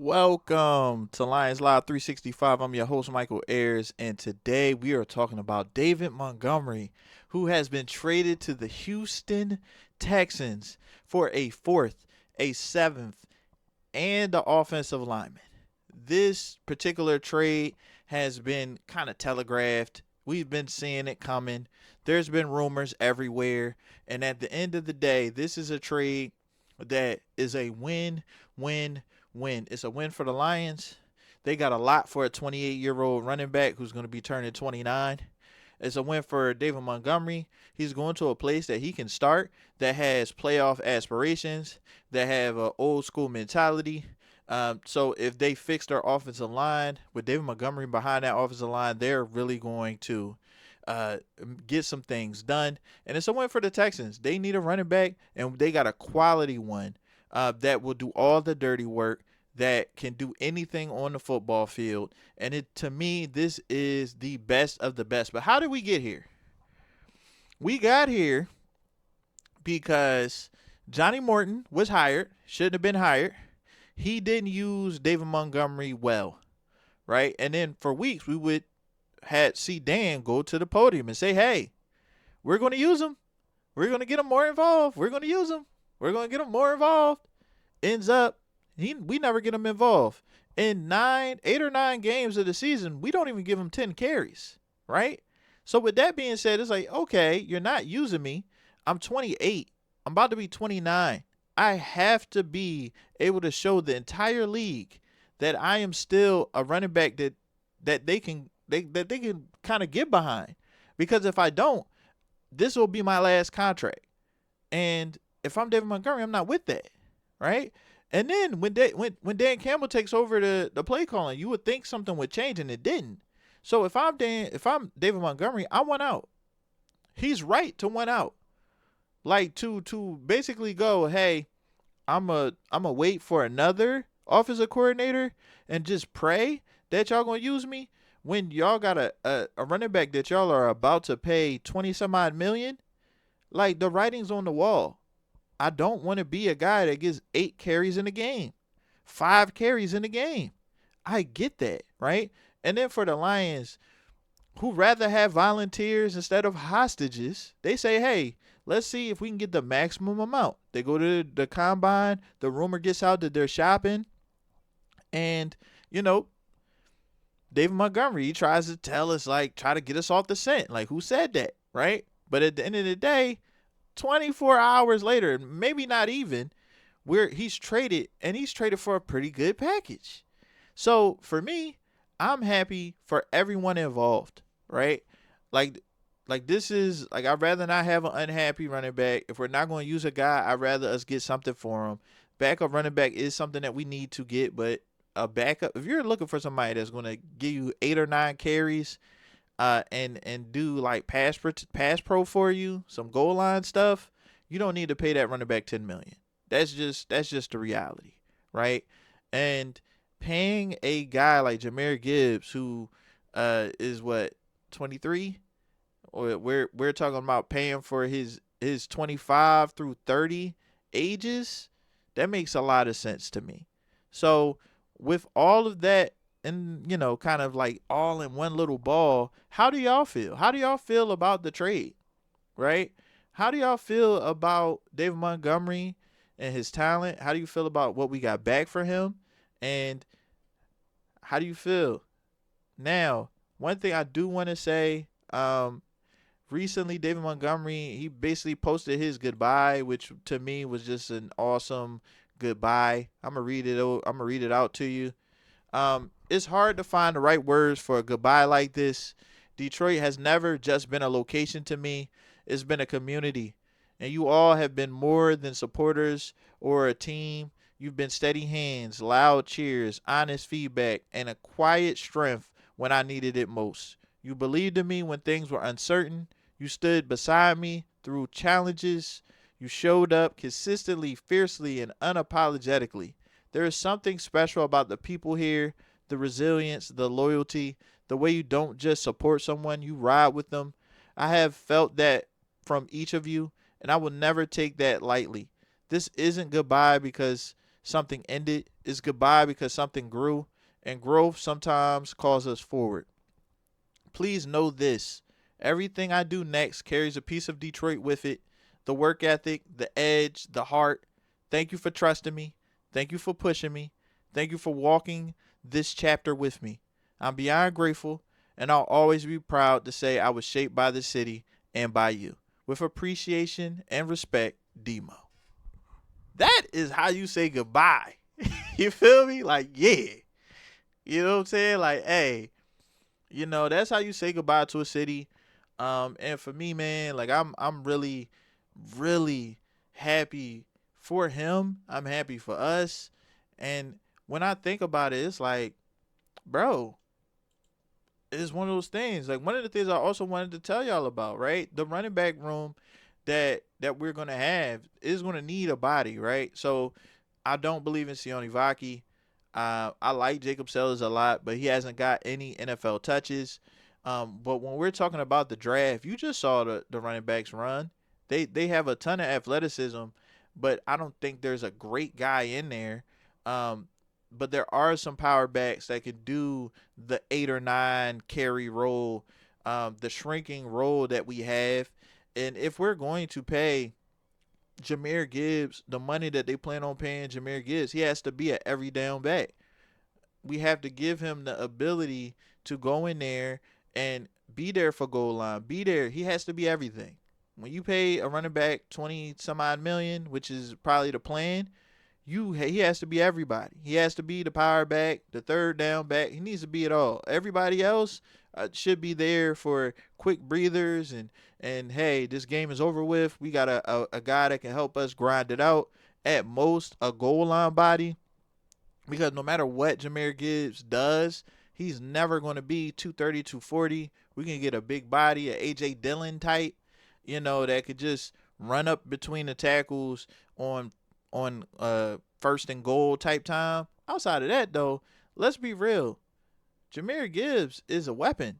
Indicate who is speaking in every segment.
Speaker 1: Welcome to Lions Live 365. I'm your host, Michael Ayers, and today we are talking about David Montgomery, who has been traded to the Houston Texans for a fourth, a seventh, and the offensive lineman. This particular trade has been kind of telegraphed. We've been seeing it coming. There's been rumors everywhere. And at the end of the day, this is a trade that is a win, win, win. It's a win for the Lions. They got a lot for a 28-year-old running back who's going to be turning 29. It's a win for David Montgomery. He's going to a place that he can start, that has playoff aspirations, that have an old school mentality. So if they fix their offensive line with David Montgomery behind that offensive line, they're really going to get some things done. And it's a win for the Texans. They need a running back, and they got a quality one that will do all the dirty work, that can do anything on the football field. And to me, this is the best of the best. But how did we get here? We got here because Johnny Morton was hired, shouldn't have been hired. He didn't use David Montgomery well, right? And then for weeks we would see Dan go to the podium and say, "Hey, we're going to use him. We're going to get him more involved. We're going to use him. We're going to get him more involved." Ends up, we never get him involved. In 8 or 9 games of the season, we don't even give him 10 carries, right? So with that being said, it's like, okay, you're not using me. I'm 28. I'm about to be 29. I have to be able to show the entire league that I am still a running back that they can kind of get behind. Because if I don't, this will be my last contract. And if I'm David Montgomery, I'm not with that, right? And then when Dan Campbell takes over the play calling, you would think something would change, and it didn't. So if I'm David Montgomery, I want out. He's right to want out. Like to basically go, hey, I'm a wait for another offensive coordinator and just pray that y'all gonna use me when y'all got a running back that y'all are about to pay 20 some odd million. Like, the writing's on the wall. I don't want to be a guy that gets 8 carries in a game, 5 carries in a game. I get that, right? And then for the Lions, who rather have volunteers instead of hostages, they say, hey, let's see if we can get the maximum amount. They go to the combine. The rumor gets out that they're shopping. And, David Montgomery, he tries to tell us, try to get us off the scent. Like, who said that, right? But at the end of the day, 24 hours later, maybe not even, he's traded, and he's traded for a pretty good package. So for me, I'm happy for everyone involved, right? Like this is like, I'd rather not have an unhappy running back. If we're not going to use a guy, I'd rather us get something for him. Backup running back is something that we need to get, but a backup, if you're looking for somebody that's going to give you 8 or 9 carries, and do like pass pro for you, some goal line stuff, you don't need to pay that running back $10 million. That's just the reality, right? And paying a guy like Jahmyr Gibbs, who is what, 23, or we're talking about paying for his 25 through 30 ages, that makes a lot of sense to me. So with all of that, and kind of like all in one little ball, how do y'all feel? How do y'all feel about the trade, right? How do y'all feel about David Montgomery and his talent? How do you feel about what we got back for him? And how do you feel? Now, one thing I do want to say, recently David Montgomery, he basically posted his goodbye, which to me was just an awesome goodbye. I'm gonna read it out to you. It's hard to find the right words for a goodbye like this. Detroit has never just been a location to me. It's been a community. And you all have been more than supporters or a team. You've been steady hands, loud cheers, honest feedback, and a quiet strength when I needed it most. You believed in me when things were uncertain. You stood beside me through challenges. You showed up consistently, fiercely, and unapologetically. There is something special about the people here, the resilience, the loyalty, the way you don't just support someone, you ride with them. I have felt that from each of you, and I will never take that lightly. This isn't goodbye because something ended. It's goodbye because something grew. And growth sometimes calls us forward. Please know this. Everything I do next carries a piece of Detroit with it. The work ethic, the edge, the heart. Thank you for trusting me. Thank you for pushing me. Thank you for walking this chapter with me. I'm beyond grateful, and I'll always be proud to say I was shaped by the city and by you. With appreciation and respect, Demo. That is how you say goodbye. You feel me? Like, yeah. You know what I'm saying? Like, hey, that's how you say goodbye to a city. And for me, man, like I'm really, really happy for him. I'm happy for us. And when I think about it, it's like, bro, it's one of those things. Like, one of the things I also wanted to tell y'all about, right? The running back room that we're gonna have is gonna need a body, right? So I don't believe in Sione Vaki. I like Jacob Sellers a lot, but he hasn't got any NFL touches. But when we're talking about the draft, you just saw the running backs run. They have a ton of athleticism, but I don't think there's a great guy in there. But there are some power backs that could do the 8 or 9 carry role, the shrinking role that we have. And if we're going to pay Jahmyr Gibbs the money that they plan on paying Jahmyr Gibbs, he has to be an every down back. We have to give him the ability to go in there and be there for goal line. Be there. He has to be everything. When you pay a running back 20 some odd million, which is probably the plan, he has to be everybody. He has to be the power back, the third down back. He needs to be it all. Everybody else should be there for quick breathers and hey, this game is over with. We got a guy that can help us grind it out. At most, a goal line body, because no matter what Jahmyr Gibbs does, he's never going to be 230, 240. We can get a big body, a A.J. Dillon type, that could just run up between the tackles on first and goal type time. Outside of that, though, let's be real. Jahmyr Gibbs is a weapon.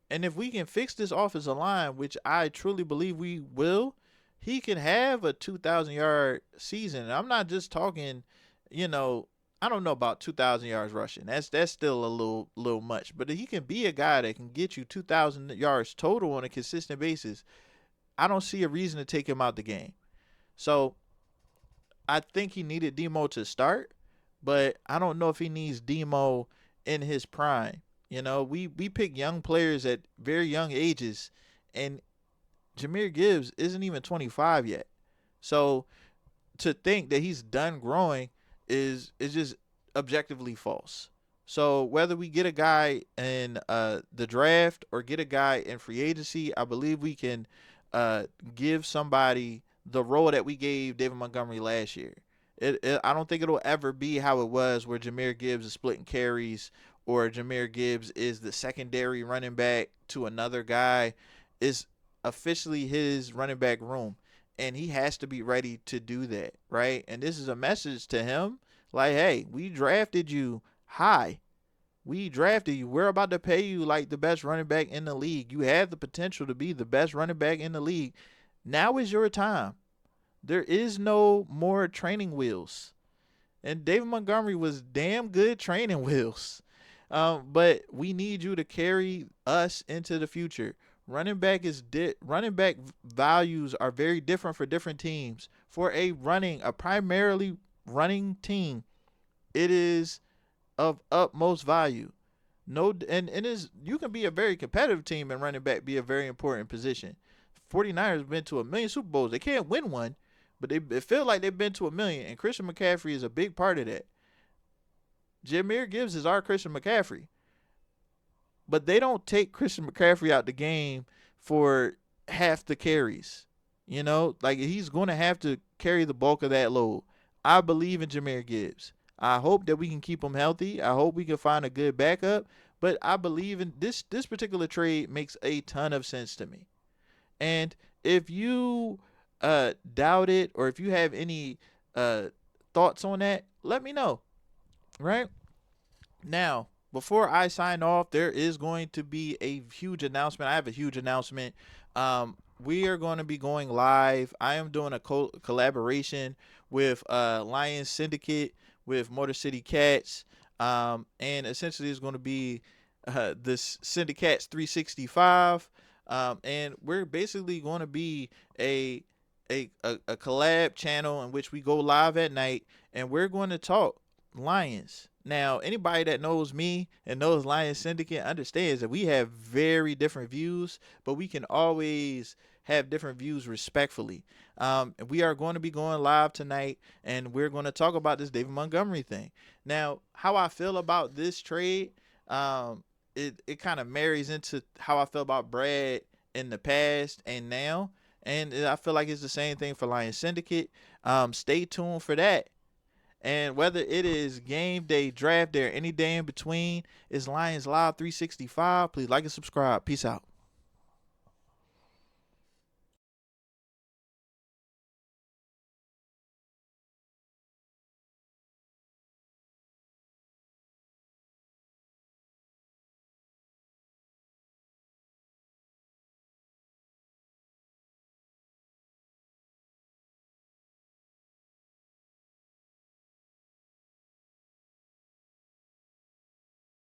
Speaker 1: And if we can fix this offensive line, which I truly believe we will, he can have a 2,000-yard season. And I'm not just talking, I don't know about 2,000 yards rushing. That's still a little much. But he can be a guy that can get you 2,000 yards total on a consistent basis. I don't see a reason to take him out the game. So I think he needed Demo to start, but I don't know if he needs Demo in his prime. We pick young players at very young ages, and Jahmyr Gibbs isn't even 25 yet. So to think that he's done growing is just objectively false. So whether we get a guy in the draft or get a guy in free agency, I believe we can give somebody the role that we gave David Montgomery last year. I don't think it'll ever be how it was where Jahmyr Gibbs is splitting carries or Jahmyr Gibbs is the secondary running back to another guy. It's officially his running back room, and he has to be ready to do that, right? And this is a message to him like, hey, we drafted you high. We drafted you. We're about to pay you like the best running back in the league. You have the potential to be the best running back in the league. Now is your time. There is no more training wheels. And David Montgomery was damn good training wheels. But we need you to carry us into the future. Running back values are very different for different teams. For a primarily running team, it is of utmost value. No, and you can be a very competitive team and running back be a very important position. 49ers have been to a million Super Bowls. They can't win one, but they feel like they've been to a million, and Christian McCaffrey is a big part of that. Jahmyr Gibbs is our Christian McCaffrey. But they don't take Christian McCaffrey out the game for half the carries. Like he's going to have to carry the bulk of that load. I believe in Jahmyr Gibbs. I hope that we can keep him healthy. I hope we can find a good backup. But I believe in this particular trade makes a ton of sense to me. And if you doubt it or if you have any thoughts on that, let me know. Right? Now, before I sign off, there is going to be a huge announcement. I have a huge announcement. We are going to be going live. I am doing a collaboration with Lions Syndicate. with Motor City Cats. And essentially it's going to be this Syndicats 365. And we're basically going to be a, a collab channel in which we go live at night and we're going to talk Lions. Now, anybody that knows me and knows Lions Syndicate understands that we have very different views, but we can always have different views respectfully. We are going to be going live tonight, and we're going to talk about this David Montgomery thing. Now, how I feel about this trade, it kind of marries into how I feel about Brad in the past and now, and I feel like it's the same thing for Lions Syndicate. Stay tuned for that. And whether it is game day, draft day, or any day in between, it's Lions Live 365. Please like and subscribe. Peace out.